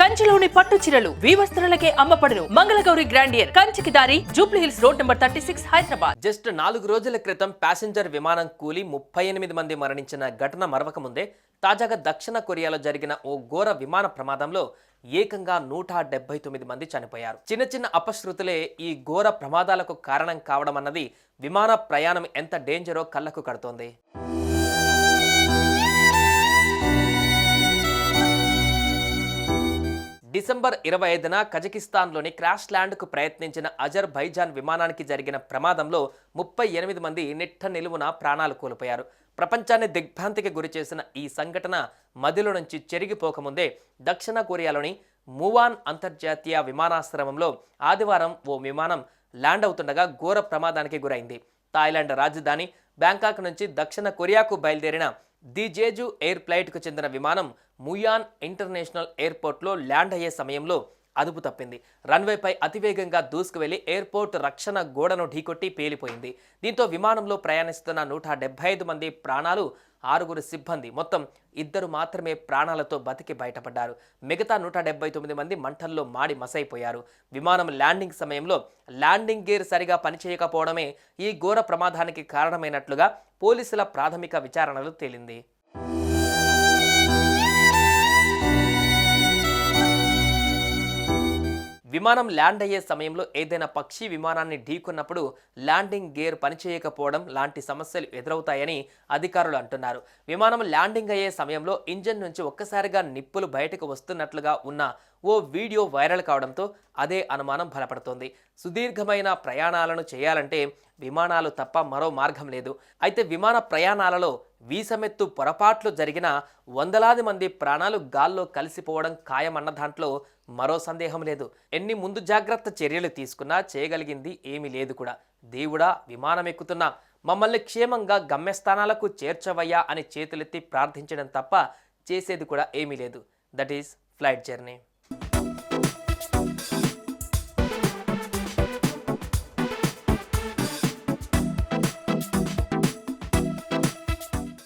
కంచిలోని పట్టు చీరలు వీవస్త్రాలకే అమ్మపడును. మంగళగౌరి గ్రాండియర్ కంచికి దారి Jubilee hills road number 36 Hyderabad. Just 4 రోజుల క్రితం ప్యాసింజర్ విమానం కూలి 38 మంది మరణించిన ఘటన మరవక ముందే తాజాగా దక్షిణ కొరియాలో జరిగిన ఓ ఘోర విమాన ప్రమాదంలో ఏకంగా 179 మంది చనిపోయారు. చిన్న చిన్న అపశృతులే ఈ ఘోర ప్రమాదాలకు కారణం కావడం అన్నది విమాన ప్రయాణం ఎంత డేంజరో కళ్లకు కడుతోంది. డిసెంబర్ 25న కజకిస్తాన్లోని క్రాష్ ల్యాండ్కు ప్రయత్నించిన అజర్బైజాన్ విమానానికి జరిగిన ప్రమాదంలో 38 మంది నిట్ట నిలువున ప్రాణాలు కోల్పోయారు. ప్రపంచాన్ని దిగ్భ్రాంతికి గురిచేసిన ఈ సంఘటన మదిలో నుంచి చెరిగిపోకముందే దక్షిణ కొరియాలోని మువాన్ అంతర్జాతీయ విమానాశ్రయంలో ఆదివారం ఓ విమానం ల్యాండ్ అవుతుండగా ఘోర ప్రమాదానికి గురైంది. థాయిలాండ్ రాజధాని బ్యాంకాక్ నుంచి దక్షిణ కొరియాకు బయలుదేరిన ది జేజు ఎయిర్ ఫ్లైట్కు చెందిన విమానం ముయాన్ ఇంటర్నేషనల్ ఎయిర్పోర్ట్లో ల్యాండ్ అయ్యే సమయంలో అదుపు తప్పింది. రన్వేపై అతివేగంగా దూసుకువెళ్లి ఎయిర్పోర్ట్ రక్షణ గోడను ఢీకొట్టి పేలిపోయింది. దీంతో విమానంలో ప్రయాణిస్తున్న 175 మంది ప్రాణాలు, 6 సిబ్బంది, మొత్తం 2 మాత్రమే ప్రాణాలతో బతికి బయటపడ్డారు. మిగతా 179 మంది మంటల్లో మాడి మసైపోయారు. విమానం ల్యాండింగ్ సమయంలో ల్యాండింగ్ గేర్ సరిగా పనిచేయకపోవడమే ఈ ఘోర ప్రమాదానికి కారణమైనట్లుగా పోలీసుల ప్రాథమిక విచారణలో తేలింది. విమానం ల్యాండ్ అయ్యే సమయంలో ఏదైనా పక్షి విమానాన్ని ఢీకొన్నప్పుడు ల్యాండింగ్ గేర్ పనిచేయకపోవడం లాంటి సమస్యలు ఎదురవుతాయని అధికారులు అంటున్నారు. విమానం ల్యాండింగ్ అయ్యే సమయంలో ఇంజన్ నుంచి ఒక్కసారిగా నిప్పులు బయటకు వస్తున్నట్లుగా ఉన్న ఓ వీడియో వైరల్ కావడంతో అదే అనుమానం బలపడుతోంది. సుదీర్ఘమైన ప్రయాణాలను చేయాలంటే విమానాలు తప్ప మరో మార్గం లేదు. అయితే విమాన ప్రయాణాలలో వీసమెత్తు పొరపాట్లు జరిగిన వందలాది మంది ప్రాణాలు గాల్లో కలిసిపోవడం ఖాయమన్న దాంట్లో మరో సందేహం లేదు. ఎన్ని ముందు జాగ్రత్త చర్యలు తీసుకున్నా చేయగలిగింది ఏమీ లేదు కూడా. దేవుడా, విమానం ఎక్కుతున్నా మమ్మల్ని క్షేమంగా గమ్యస్థానాలకు చేర్చవయ్యా అని చేతులెత్తి ప్రార్థించడం తప్ప చేసేది కూడా ఏమీ లేదు. That is flight journey.